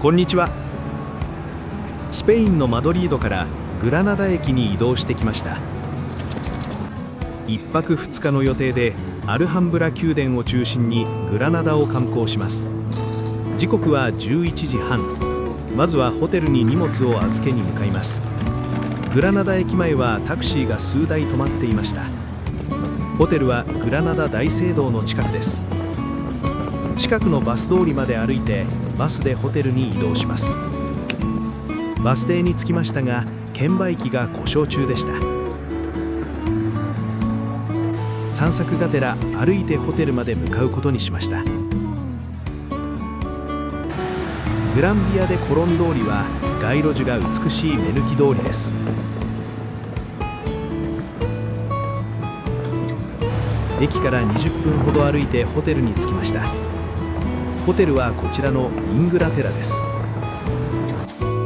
こんにちは。スペインのマドリードからグラナダ駅に移動してきました。1泊2日の予定でアルハンブラ宮殿を中心にグラナダを観光します。時刻は11時半。まずはホテルに荷物を預けに向かいます。グラナダ駅前はタクシーが数台止まっていました。ホテルはグラナダ大聖堂の近くです。近くのバス通りまで歩いてバスでホテルに移動します。バス停に着きましたが券売機が故障中でした。散策がてら歩いてホテルまで向かうことにしました。グランビア・デ・コロン通りは街路樹が美しい目抜き通りです。駅から20分ほど歩いてホテルに着きました。ホテルはこちらのイングラテラです。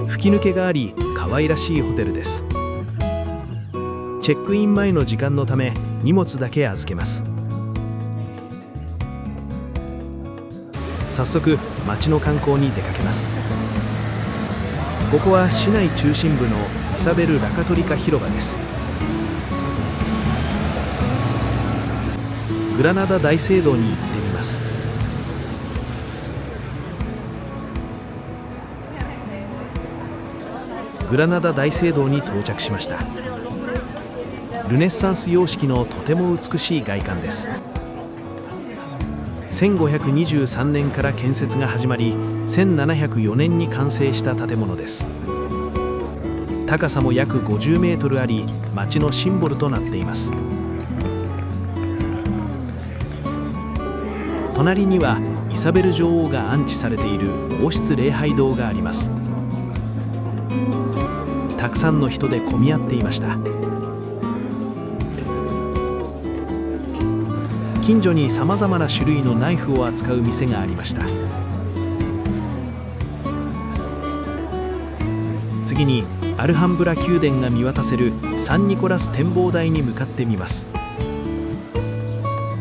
吹き抜けがあり可愛らしいホテルです。チェックイン前の時間のため荷物だけ預けます。早速街の観光に出かけます。ここは市内中心部のイサベル・ラカトリカ広場です。グラナダ大聖堂に行ってみます。グラナダ大聖堂に到着しました。ルネッサンス様式のとても美しい外観です。1523年から建設が始まり、1704年に完成した建物です。高さも約50メートルあり、街のシンボルとなっています。隣にはイサベル女王が安置されている王室礼拝堂があります。たくさんの人で混み合っていました。近所にさまざまな種類のナイフを扱う店がありました。次にアルハンブラ宮殿が見渡せるサンニコラス展望台に向かってみます。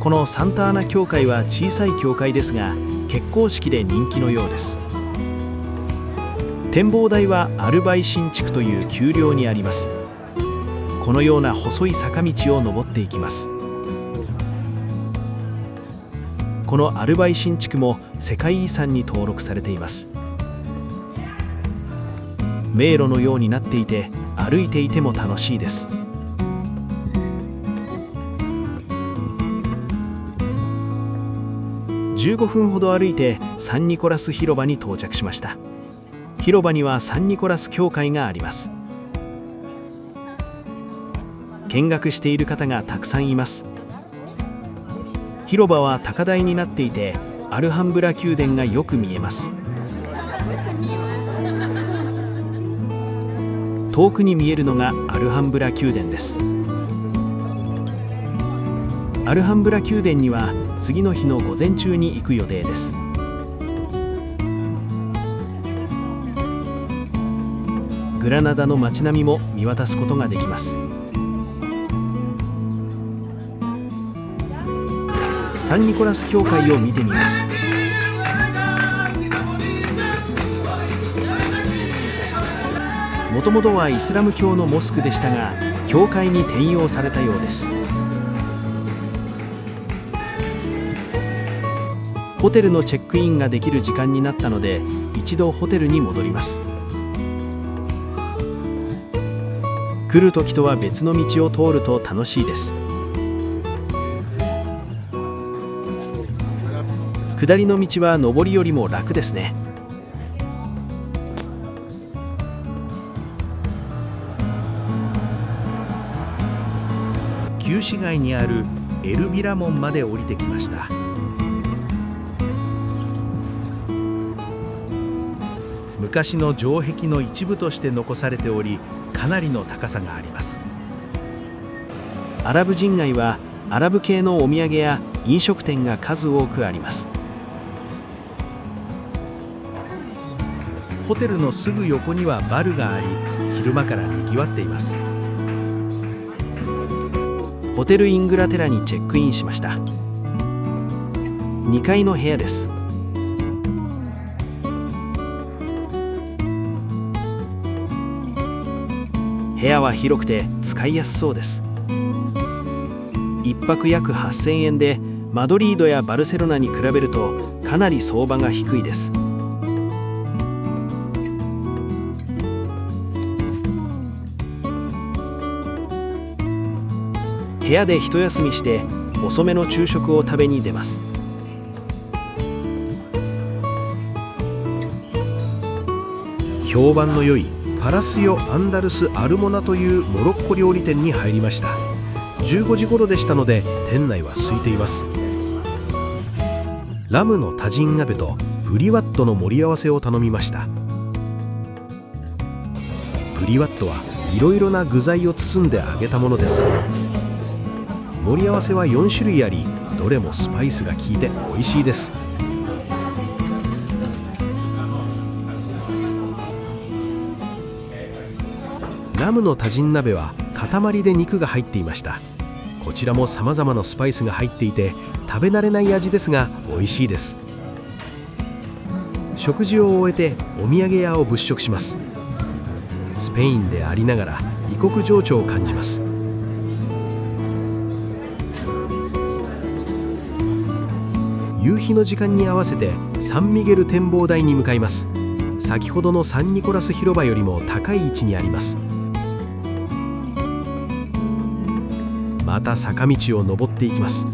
このサンタアナ教会は小さい教会ですが結婚式で人気のようです。展望台はアルバイ新地区という丘陵にあります。このような細い坂道を登っていきます。このアルバイ新地区も世界遺産に登録されています。迷路のようになっていて歩いていても楽しいです。15分ほど歩いてサンニコラス広場に到着しました。広場にはサンニコラス教会があります。見学している方がたくさんいます。広場は高台になっていてアルハンブラ宮殿がよく見えます。遠くに見えるのがアルハンブラ宮殿です。アルハンブラ宮殿には次の日の午前中に行く予定です。グラナダの街並みも見渡すことができます。サンニコラス教会を見てみます。もともとはイスラム教のモスクでしたが教会に転用されたようです。ホテルのチェックインができる時間になったので一度ホテルに戻ります。来る時とは別の道を通ると楽しいです。下りの道は上りよりも楽ですね。旧市街にあるエルビラ門まで降りてきました。昔の城壁の一部として残されておりかなりの高さがあります。アラブ人街はアラブ系のお土産や飲食店が数多くあります。ホテルのすぐ横にはバルがあり昼間からにぎわっています。ホテルイングラテラにチェックインしました。2階の部屋です。部屋は広くて使いやすそうです。1泊約8000円でマドリードやバルセロナに比べるとかなり相場が低いです。部屋で一休みして遅めの昼食を食べに出ます。評判の良いパラスヨ・アンダルス・アルモナというモロッコ料理店に入りました。15時頃でしたので店内は空いています。ラムのタジン鍋とブリワットの盛り合わせを頼みました。ブリワットはいろいろな具材を包んで揚げたものです。盛り合わせは4種類あり、どれもスパイスが効いて美味しいです。ラムのタジン鍋は塊で肉が入っていました。こちらも様々なスパイスが入っていて食べ慣れない味ですが美味しいです。食事を終えてお土産屋を物色します。スペインでありながら異国情緒を感じます。夕日の時間に合わせてサンミゲル展望台に向かいます。先ほどのサンニコラス広場よりも高い位置にあります。また坂道を登っていきます。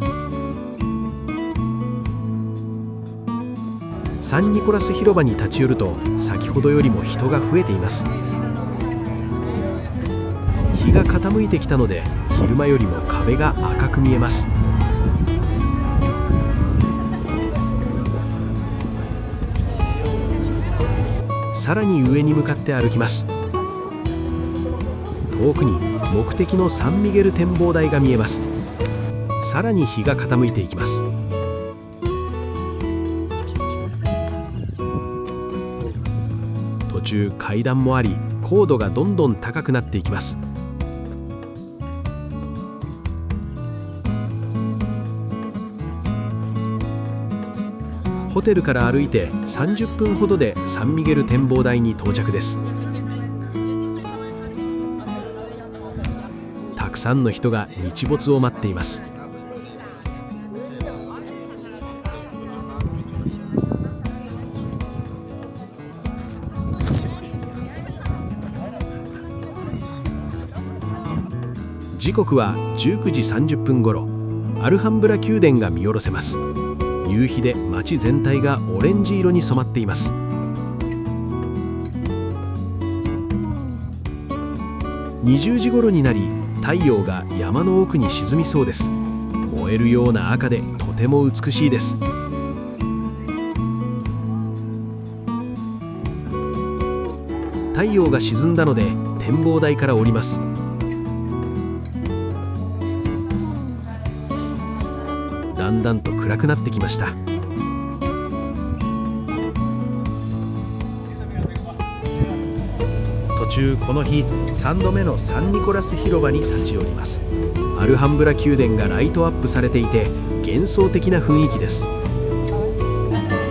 サンニコラス広場に立ち寄ると先ほどよりも人が増えています。日が傾いてきたので昼間よりも壁が赤く見えます。さらに上に向かって歩きます。遠くに目的のサンミゲル展望台が見えます。さらに日が傾いていきます。途中階段もあり高度がどんどん高くなっていきます。ホテルから歩いて30分ほどでサンミゲル展望台に到着です。たくさんの人が日没を待っています。時刻は19時30分頃、アルハンブラ宮殿が見下ろせます。夕日で街全体がオレンジ色に染まっています。20時頃になり太陽が山の奥に沈みそうです。燃えるような赤でとても美しいです。太陽が沈んだので展望台から降ります。だんだんと暗くなってきました。途中この日3度目のサンニコラス広場に立ち寄ります。アルハンブラ宮殿がライトアップされていて幻想的な雰囲気です。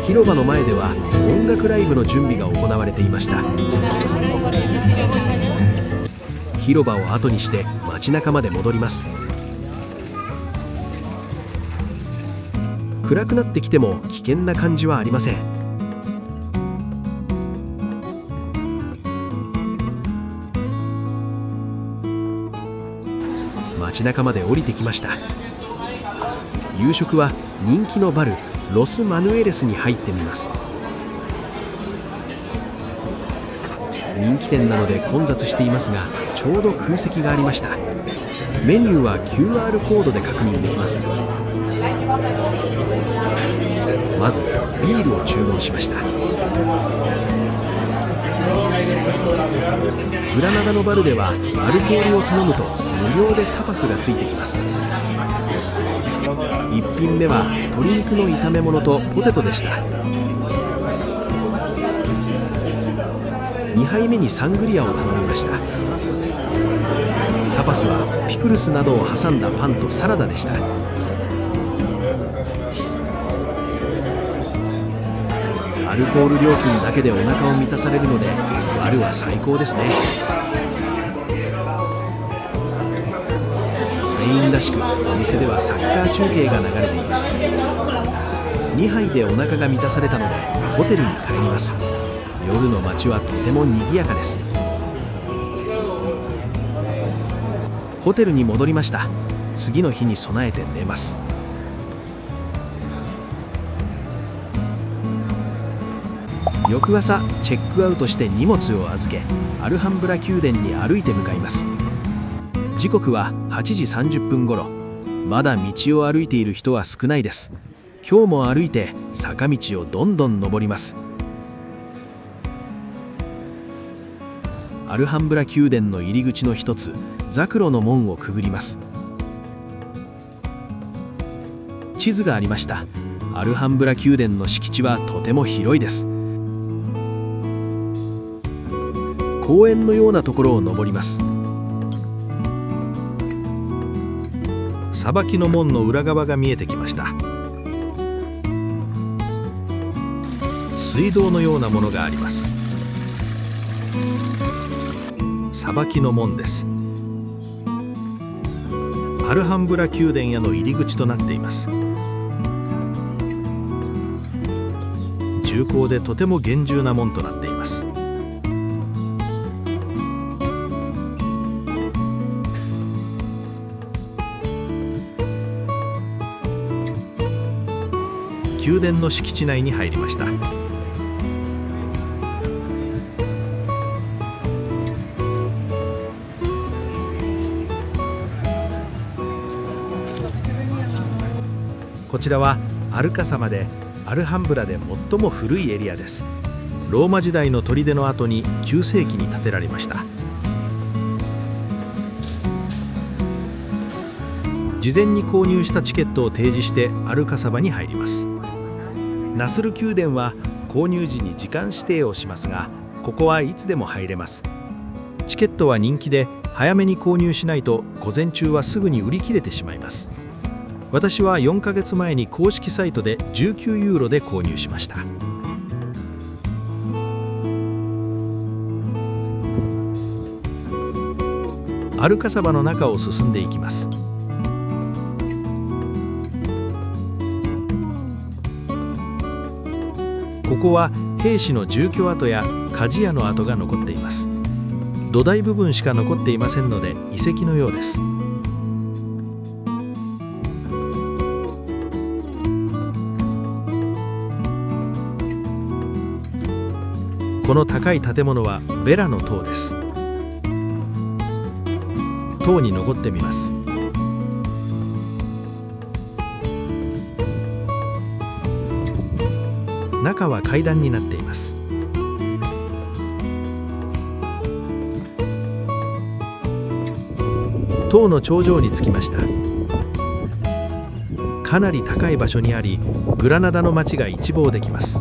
広場の前では音楽ライブの準備が行われていました。広場を後にして街中まで戻ります。暗くなってきても危険な感じはありません。街中まで降りてきました。夕食は人気のバルロス・マヌエレスに入ってみます。人気店なので混雑していますがちょうど空席がありました。メニューは QR コードで確認できます。まずビールを注文しました。グラナダのバルではアルコールを頼むと無料でタパスがついてきます。1品目は鶏肉の炒め物とポテトでした。2杯目にサングリアを頼みました。タパスはピクルスなどを挟んだパンとサラダでした。アルコール料金だけでお腹を満たされるのでバルは最高ですね。メインらしく、お店ではサッカー中継が流れています。2杯でお腹が満たされたのでホテルに帰ります。夜の街はとても賑やかです。ホテルに戻りました。次の日に備えて寝ます。翌朝、チェックアウトして荷物を預け、アルハンブラ宮殿に歩いて向かいます。時刻は8時30分頃。まだ道を歩いている人は少ないです。今日も歩いて坂道をどんどん登ります。アルハンブラ宮殿の入り口の一つ、ザクロの門をくぐります。地図がありました。アルハンブラ宮殿の敷地はとても広いです。公園のようなところを登ります。裁きの門の裏側が見えてきました。水道のようなものがあります。裁きの門です。アルハンブラ宮殿への入り口となっています。重厚でとても厳重な門となっています。宮殿の敷地内に入りました。こちらはアルカサマでアルハンブラで最も古いエリアです。ローマ時代の砦の後に9世紀に建てられました。事前に購入したチケットを提示してアルカサバに入ります。ナスル宮殿は購入時に時間指定をしますが、ここはいつでも入れます。チケットは人気で早めに購入しないと午前中はすぐに売り切れてしまいます。私は4ヶ月前に公式サイトで19ユーロで購入しました。アルカサバの中を進んでいきます。ここは兵士の住居跡や鍛冶屋の跡が残っています。土台部分しか残っていませんので遺跡のようです。この高い建物はベラの塔です。塔に登ってみます。中は階段になっています。塔の頂上に着きました。かなり高い場所にあり、グラナダの街が一望できます。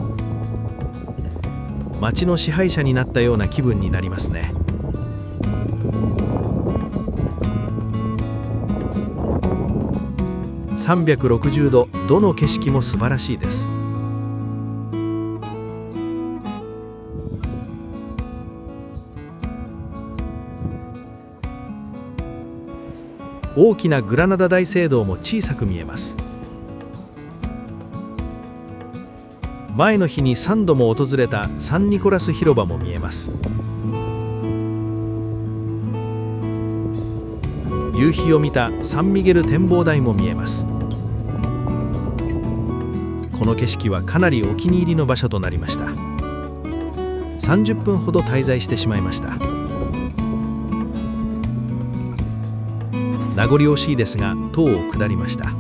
街の支配者になったような気分になりますね。360度、どの景色も素晴らしいです。大きなグラナダ大聖堂も小さく見えます。前の日に3度も訪れたサンニコラス広場も見えます。夕日を見たサンミゲル展望台も見えます。この景色はかなりお気に入りの場所となりました。30分ほど滞在してしまいました。名残惜しいですが、塔を下りました。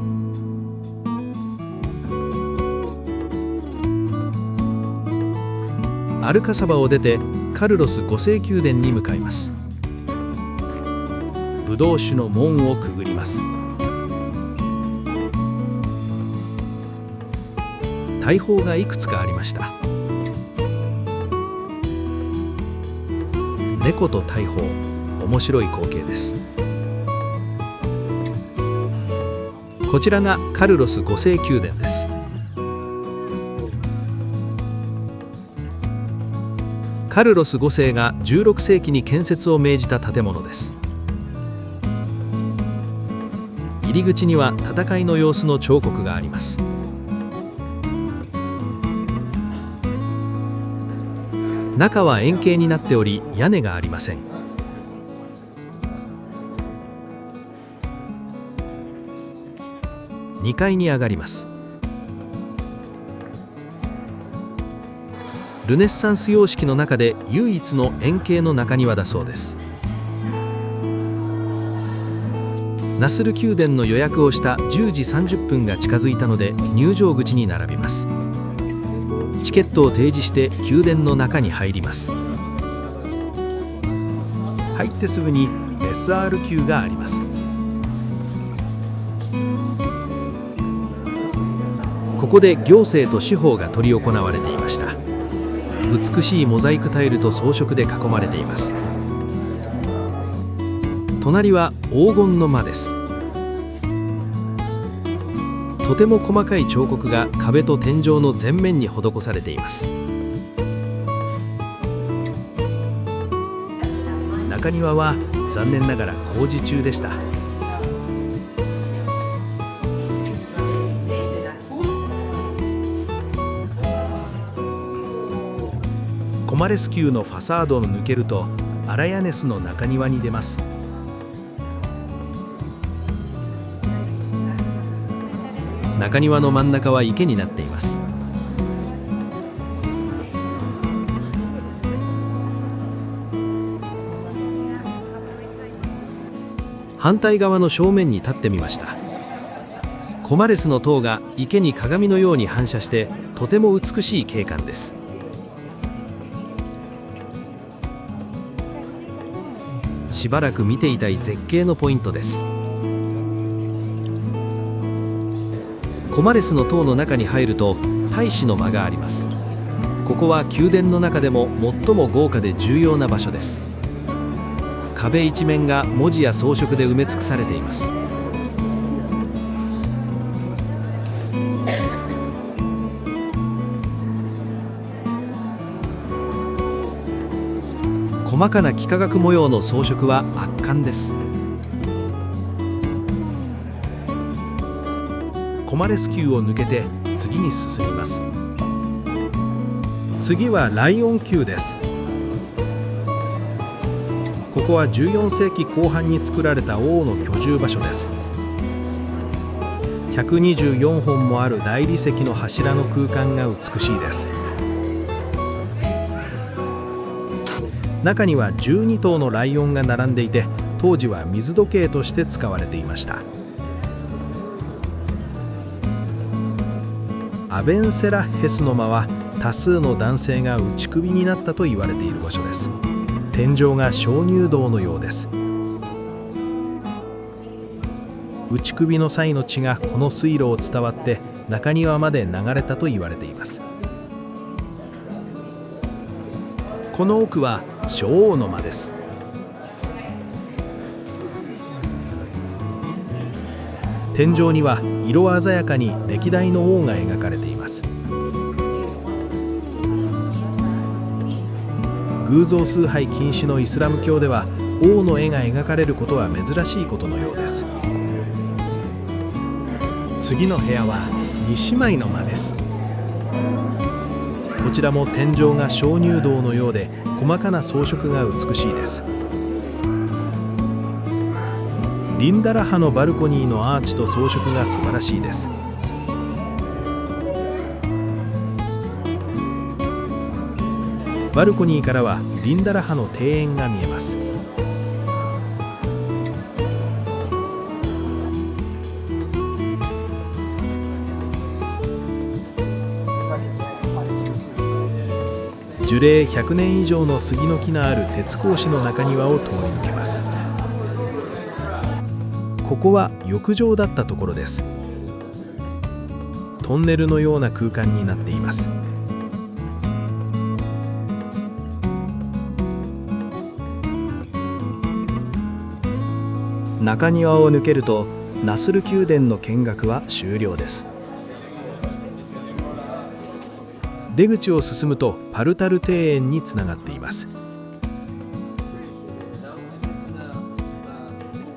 アルカサバを出てカルロス5世宮殿に向かいます。ブドウ酒の門をくぐります。大砲がいくつかありました。猫と大砲、面白い光景です。こちらがカルロス5世宮殿です。カルロス5世が16世紀に建設を命じた建物です。入り口には戦いの様子の彫刻があります。中は円形になっており、屋根がありません。2階に上がります。ルネッサンス様式の中で唯一の円形の中庭だそうです。ナスル宮殿の予約をした10時30分が近づいたので入場口に並びます。チケットを提示して宮殿の中に入ります。入ってすぐに SR 級があります。ここで行政と司法が執り行われていました。美しいモザイクタイルと装飾で囲まれています。隣は黄金の間です。とても細かい彫刻が壁と天井の全面に施されています。中庭は残念ながら工事中でした。コマレス宮のファサードを抜けるとアラヤネスの中庭に出ます。中庭の真ん中は池になっています。反対側の正面に立ってみました。コマレスの塔が池に鏡のように反射してとても美しい景観です。しばらく見ていたい絶景のポイントです。コマレスの塔の中に入ると大使の間があります。ここは宮殿の中でも最も豪華で重要な場所です。壁一面が文字や装飾で埋め尽くされています。細かな幾何学模様の装飾は圧巻です。コマレス宮を抜けて次に進みます。次はライオン宮です。ここは14世紀後半に作られた王の居住場所です。124本もある大理石の柱の空間が美しいです。中には12頭のライオンが並んでいて、当時は水時計として使われていました。アベンセラヘスの間は多数の男性が打ち首になったと言われている場所です。天井が鍾乳洞のようです。打ち首の際の血がこの水路を伝わって中庭まで流れたと言われています。この奥は小王の間です。天井には色鮮やかに歴代の王が描かれています。偶像崇拝禁止のイスラム教では王の絵が描かれることは珍しいことのようです。次の部屋は2姉妹の間です。こちらも天井が鍾乳洞のようで細かな装飾が美しいです。リンダラ派のバルコニーのアーチと装飾が素晴らしいです。バルコニーからはリンダラ派の庭園が見えます。樹齢100年以上の杉の木のある鉄格子の中庭を通り抜けます。ここは浴場だったところです。トンネルのような空間になっています。中庭を抜けるとナスル宮殿の見学は終了です。出口を進むとパルタル庭園につながっています。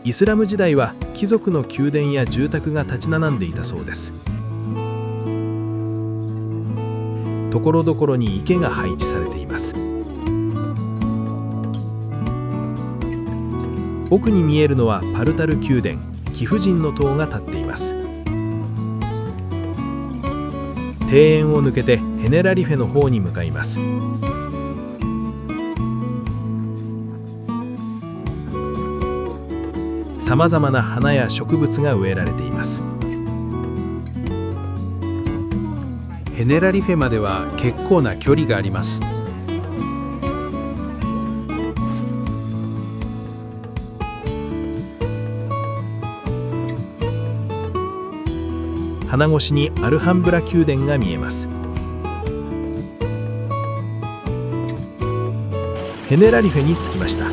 イスラム時代は貴族の宮殿や住宅が立ち並んでいたそうです。ところどころに池が配置されています。奥に見えるのはパルタル宮殿、貴婦人の塔が立っています。庭園を抜けてヘネラリフェの方に向かいます。さまざまな花や植物が植えられています。ヘネラリフェまでは結構な距離があります。花越しにアルハンブラ宮殿が見えます。ヘネラリフェに着きました。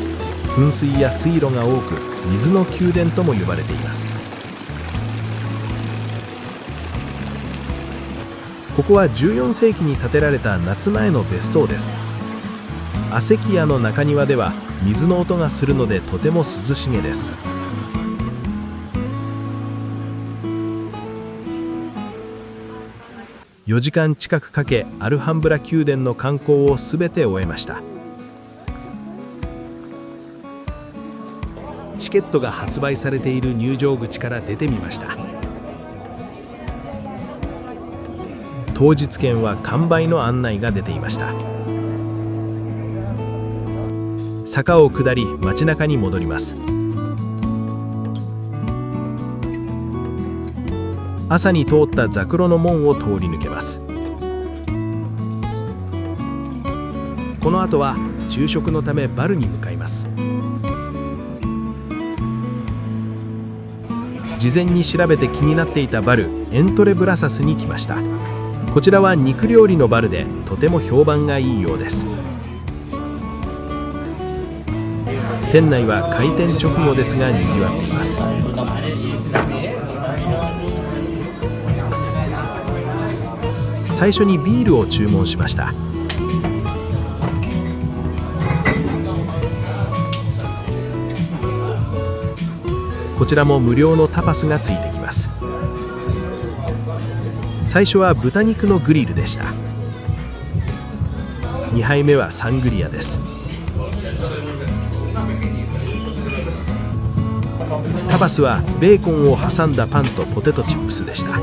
噴水や水路が多く、水の宮殿とも呼ばれています。ここは14世紀に建てられた夏前の別荘です。アセキアの中庭では水の音がするのでとても涼しげです。4時間近くかけアルハンブラ宮殿の観光をすべて終えました。チケットが発売されている入場口から出てみました。当日券は完売の案内が出ていました。坂を下り街中に戻ります。朝に通ったザクロの門を通り抜けます。この後は昼食のためバルに向かいます。事前に調べて気になっていたバル、エントレブラサスに来ました。こちらは肉料理のバルでとても評判がいいようです。店内は開店直後ですがにぎわっています。最初にビールを注文しました。こちらも無料のタパスがついてきます。最初は豚肉のグリルでした。2杯目はサングリアです。タパスはベーコンを挟んだパンとポテトチップスでした。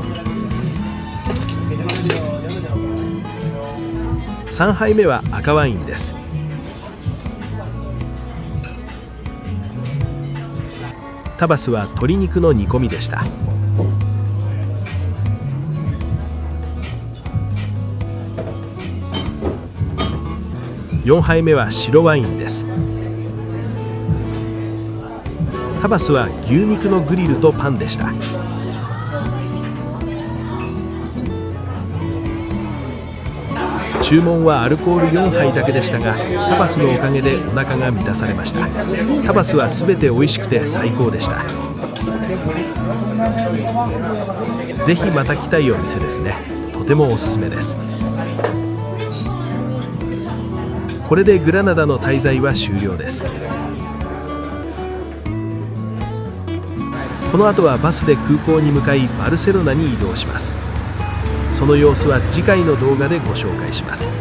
3杯目は赤ワインです。タバスは鶏肉の煮込みでした。4杯目は白ワインです。タバスは牛肉のグリルとパンでした。注文はアルコール4杯だけでしたが、タパスのおかげでお腹が満たされました。タパスはすべて美味しくて最高でした。ぜひまた来たいお店ですね。とてもおすすめです。これでグラナダの滞在は終了です。この後はバスで空港に向かいバルセロナに移動します。その様子は次回の動画でご紹介します。